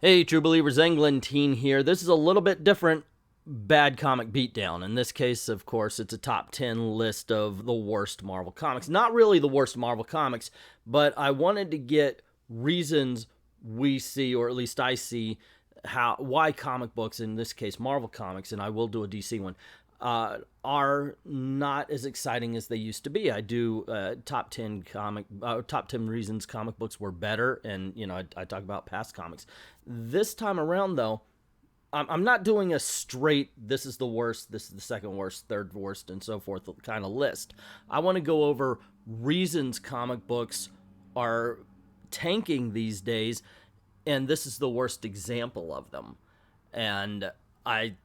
Hey, True Believers, Englentine here. This is a little bit different bad comic beatdown. In this case, of course, it's a top 10 list of the worst Marvel comics. Not really the worst Marvel comics, but I wanted to get reasons we see, or at least I see, why comic books, in this case Marvel comics, and I will do a DC one, are not as exciting as they used to be. I do top 10 reasons comic books were better, and I talk about past comics. This time around, though, I'm not doing a straight this is the worst, this is the second worst, third worst, and so forth kind of list. I want to go over reasons comic books are tanking these days, and this is the worst example of them. And I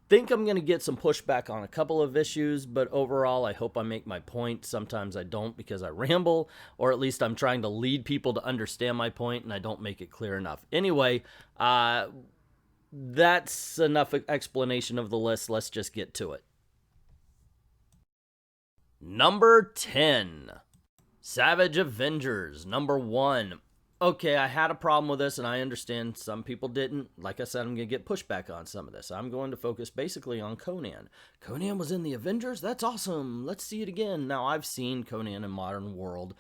think I'm going to get some pushback on a couple of issues, but overall I hope I make my point. Sometimes I don't because I ramble, or at least I'm trying to lead people to understand my point and I don't make it clear enough. Anyway, that's enough explanation of the list. Let's just get to it. Number 10, Savage Avengers, number 1. Okay, I had a problem with this, and I understand some people didn't. Like I said, I'm going to get pushback on some of this. I'm going to focus basically on Conan. Conan was in the Avengers? That's awesome. Let's see it again. Now, I've seen Conan in Modern World,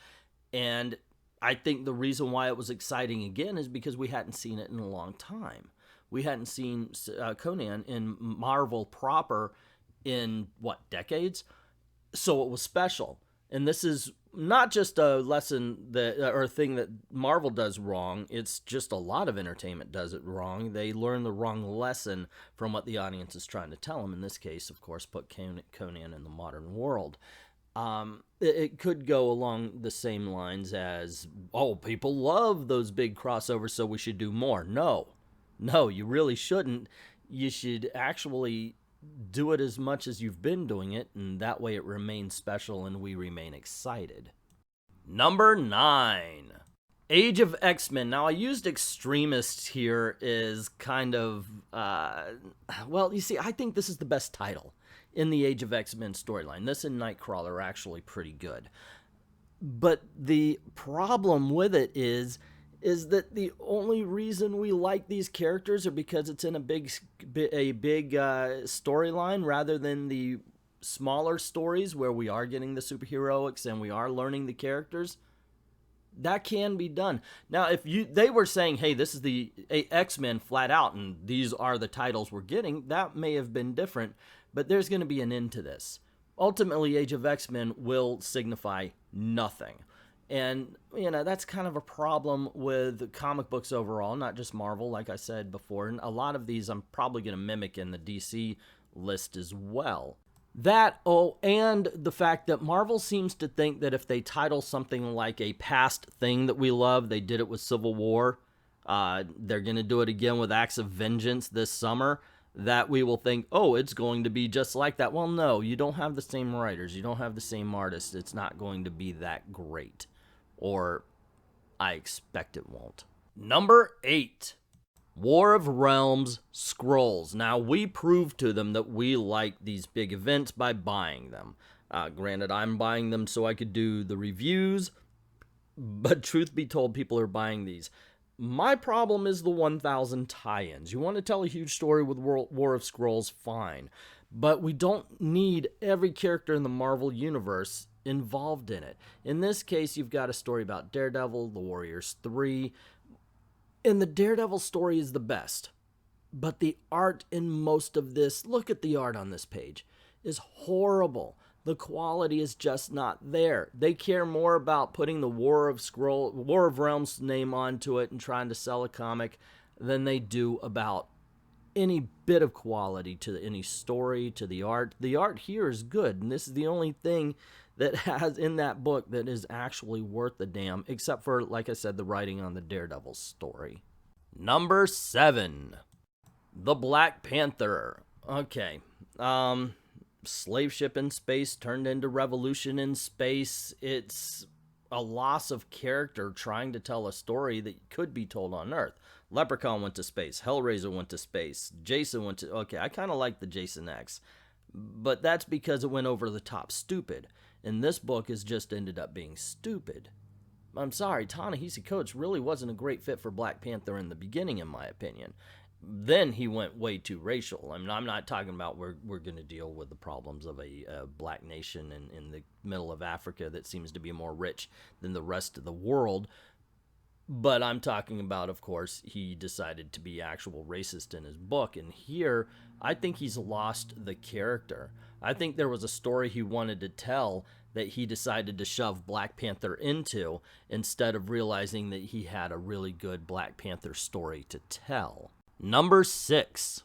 and I think the reason why it was exciting again is because we hadn't seen it in a long time. We hadn't seen Conan in Marvel proper in, decades? So it was special. And this is not just a lesson or a thing that Marvel does wrong. It's just a lot of entertainment does it wrong. They learn the wrong lesson from what the audience is trying to tell them. In this case, of course, put Conan in the modern world. It could go along the same lines as, oh, people love those big crossovers, so we should do more. No, you really shouldn't. You should actually do it as much as you've been doing it, and that way it remains special and we remain excited. Number 9, Age of X-Men. Now, I used extremists here as kind of, you see, I think this is the best title in the Age of X-Men storyline. This and Nightcrawler are actually pretty good. But the problem with it is that the only reason we like these characters are because it's in a big storyline rather than the smaller stories where we are getting the superheroics and we are learning the characters. That can be done. Now, if they were saying, hey, this is the X-Men flat out and these are the titles we're getting, that may have been different, but there's going to be an end to this. Ultimately, Age of X-Men will signify nothing. And, that's kind of a problem with comic books overall, not just Marvel, like I said before. And a lot of these I'm probably going to mimic in the DC list as well. And the fact that Marvel seems to think that if they title something like a past thing that we love, they did it with Civil War, they're going to do it again with Acts of Vengeance this summer, that we will think, oh, it's going to be just like that. Well, no, you don't have the same writers. You don't have the same artists. It's not going to be that great. Or I expect it won't. Number 8, War of Realms Scrolls. Now, we proved to them that we like these big events by buying them. Granted, I'm buying them so I could do the reviews, but truth be told, people are buying these. My problem is the 1,000 tie-ins. You want to tell a huge story with War of Scrolls, fine. But we don't need every character in the Marvel Universe involved in it. In this case, you've got a story about Daredevil, the Warriors 3, and the Daredevil story is the best. But the art in most of this, look at the art on this page, is horrible. The quality is just not there. They care more about putting the War of Realms name onto it and trying to sell a comic than they do about any bit of quality to any story, to the art. The art here is good, and this is the only thing that has in that book that is actually worth the damn, except for, like I said, the writing on the Daredevil story. Number 7, The Black Panther. Okay, slave ship in space turned into revolution in space. It's a loss of character trying to tell a story that could be told on Earth. Leprechaun went to space. Hellraiser went to space. Jason went to... Okay, I kind of like the Jason X, but that's because it went over the top stupid. And this book has just ended up being stupid. I'm sorry, Ta-Nehisi Coates really wasn't a great fit for Black Panther in the beginning, in my opinion. Then he went way too racial. I mean, I'm not talking about we're going to deal with the problems of a black nation in the middle of Africa that seems to be more rich than the rest of the world. But I'm talking about, of course, he decided to be actual racist in his book. And here, I think he's lost the character. I think there was a story he wanted to tell that he decided to shove Black Panther into instead of realizing that he had a really good Black Panther story to tell. Number 6,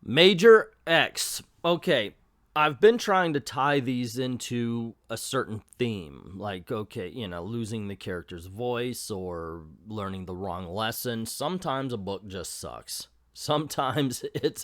Major X. Okay, I've been trying to tie these into a certain theme, like, okay, you know, losing the character's voice or learning the wrong lesson. Sometimes a book just sucks. Sometimes it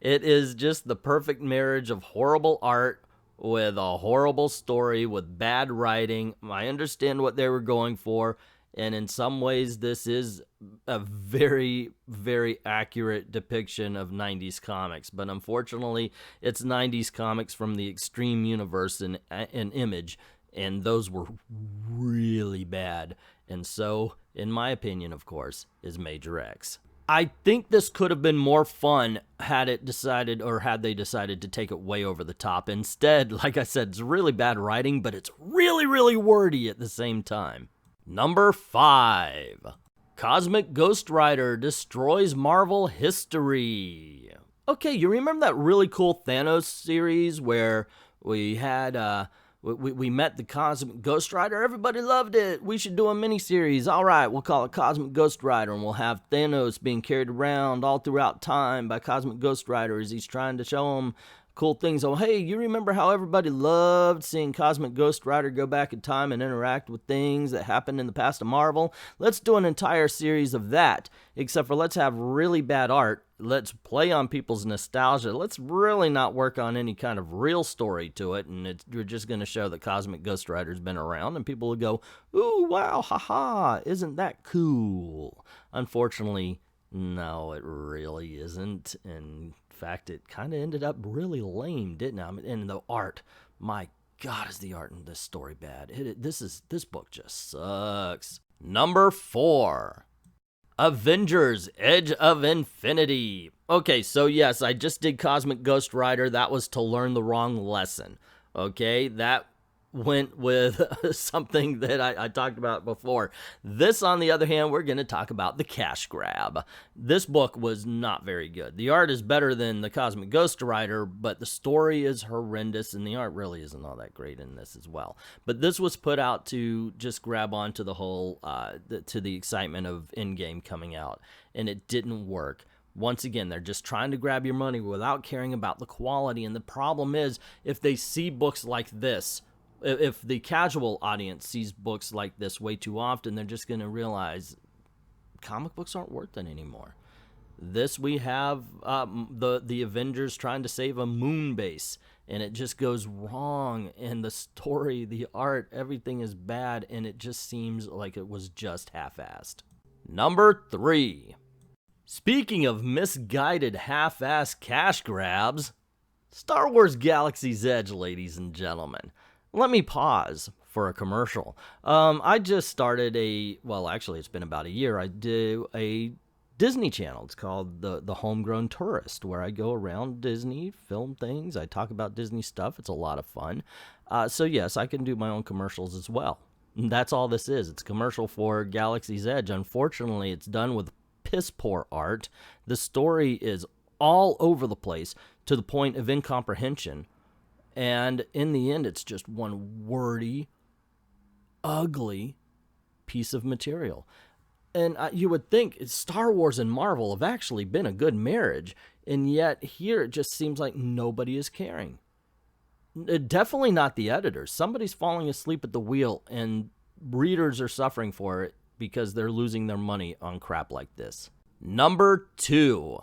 is just the perfect marriage of horrible art with a horrible story with bad writing. I understand what they were going for. And in some ways, this is a very, very accurate depiction of 90s comics. But unfortunately, it's 90s comics from the X-TREME universe and Image. And those were really bad. And so, in my opinion, of course, is Major X. I think this could have been more fun had they decided to take it way over the top. Instead, like I said, it's really bad writing, but it's really, really wordy at the same time. Number 5, Cosmic Ghost Rider destroys Marvel history. Okay, you remember that really cool Thanos series where we had we met the Cosmic Ghost Rider? Everybody loved it. We should do a miniseries. All right, we'll call it Cosmic Ghost Rider, and we'll have Thanos being carried around all throughout time by Cosmic Ghost Rider as he's trying to show him cool things. Oh, hey, you remember how everybody loved seeing Cosmic Ghost Rider go back in time and interact with things that happened in the past of Marvel? Let's do an entire series of that, except for let's have really bad art. Let's play on people's nostalgia. Let's really not work on any kind of real story to it, and we're just going to show that Cosmic Ghost Rider's been around, and people will go, ooh, wow, haha, isn't that cool? Unfortunately, no, it really isn't, and in fact, it kind of ended up really lame, didn't it? I mean, and the art, my God, is the art in this story bad. This book just sucks. Number 4, Avengers: Edge of Infinity. Okay, so yes, I just did Cosmic Ghost Rider. That was to learn the wrong lesson. Okay, that went with something that I talked about before. This, on the other hand, we're going to talk about the cash grab. This book was not very good. The art is better than the Cosmic Ghost Rider, but the story is horrendous, and the art really isn't all that great in this as well. But this was put out to just grab onto the whole, to the excitement of Endgame coming out, and it didn't work. Once again, they're just trying to grab your money without caring about the quality, and the problem is, if they see books like this, if the casual audience sees books like this way too often, they're just going to realize comic books aren't worth it anymore. This, we have the Avengers trying to save a moon base, and it just goes wrong, and the story, the art, everything is bad, and it just seems like it was just half-assed. Number 3. Speaking of misguided half-assed cash grabs, Star Wars Galaxy's Edge, ladies and gentlemen. Let me pause for a commercial. I just started actually it's been about a year. I do a Disney channel. It's called the Homegrown Tourist, where I go around Disney, film things. I talk about Disney stuff. It's a lot of fun. So yes, I can do my own commercials as well. And that's all this is. It's a commercial for Galaxy's Edge. Unfortunately, it's done with piss poor art. The story is all over the place to the point of incomprehension. And in the end, it's just one wordy, ugly piece of material. And you would think Star Wars and Marvel have actually been a good marriage, and yet here it just seems like nobody is caring. Definitely not the editors. Somebody's falling asleep at the wheel, and readers are suffering for it because they're losing their money on crap like this. Number 2,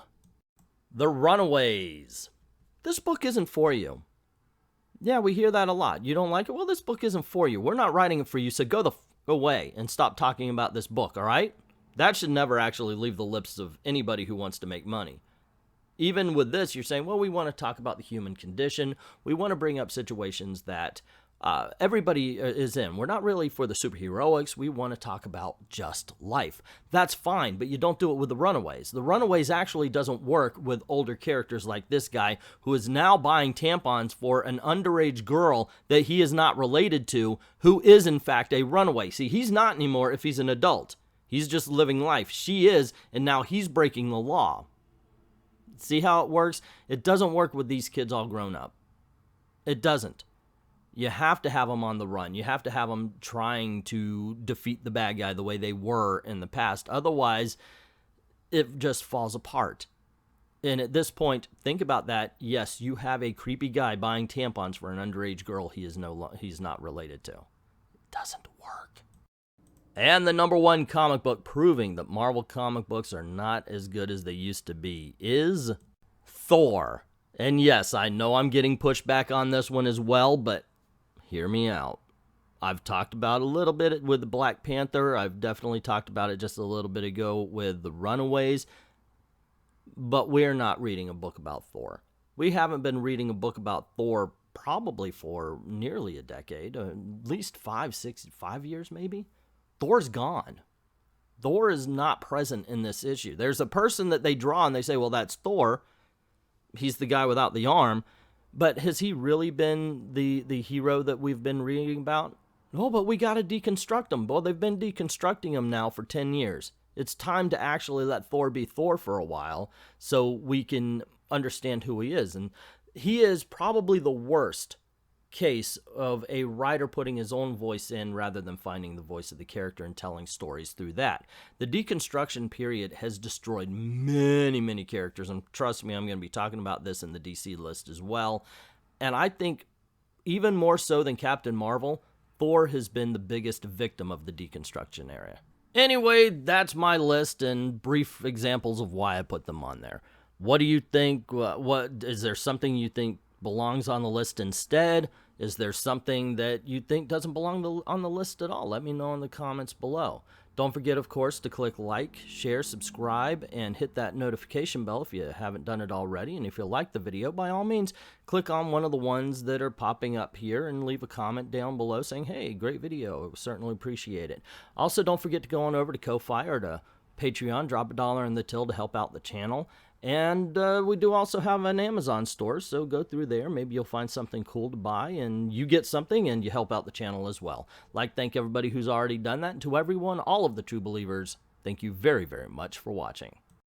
The Runaways. This book isn't for you. Yeah, we hear that a lot. You don't like it? Well, this book isn't for you. We're not writing it for you, so go the away and stop talking about this book, all right? That should never actually leave the lips of anybody who wants to make money. Even with this, you're saying, well, we want to talk about the human condition. We want to bring up situations that everybody is in. We're not really for the superheroics. We want to talk about just life. That's fine, but you don't do it with the Runaways. The Runaways actually doesn't work with older characters like this guy, who is now buying tampons for an underage girl that he is not related to, who is in fact a runaway. See, he's not anymore if he's an adult. He's just living life. She is, and now he's breaking the law. See how it works? It doesn't work with these kids all grown up. It doesn't. You have to have them on the run. You have to have them trying to defeat the bad guy the way they were in the past. Otherwise, it just falls apart. And at this point, think about that. Yes, you have a creepy guy buying tampons for an underage girl he's not related to. It doesn't work. And the #1 comic book proving that Marvel comic books are not as good as they used to be is Thor. And yes, I know I'm getting pushed back on this one as well, but hear me out. I've talked about a little bit with the Black Panther. I've definitely talked about it just a little bit ago with the Runaways. But we're not reading a book about Thor. We haven't been reading a book about Thor probably for nearly a decade. At least 5 years maybe. Thor's gone. Thor is not present in this issue. There's a person that they draw and they say, well, that's Thor. He's the guy without the arm. But has he really been the hero that we've been reading about? No, but we got to deconstruct him. Well, they've been deconstructing him now for 10 years. It's time to actually let Thor be Thor for a while so we can understand who he is. And he is probably the worst case of a writer putting his own voice in rather than finding the voice of the character and telling stories through that. The deconstruction period has destroyed many, many characters, and trust me, I'm going to be talking about this in the DC list as well. And I think even more so than Captain Marvel, Thor has been the biggest victim of the deconstruction era. Anyway, that's my list and brief examples of why I put them on there. What do you think? What is there something you think belongs on the list instead? Is there something that you think doesn't belong on the list at all? Let me know in the comments below. Don't forget, of course, to click like, share, subscribe, and hit that notification bell if you haven't done it already. And if you like the video, by all means, click on one of the ones that are popping up here and leave a comment down below saying, hey, great video. Certainly appreciate it. Also, don't forget to go on over to Ko-Fi or to Patreon. Drop $1 in the till to help out the channel. And we do also have an Amazon store, so go through there. Maybe you'll find something cool to buy, and you get something, and you help out the channel as well. Thank everybody who's already done that, and to everyone, all of the true believers, thank you very, very much for watching.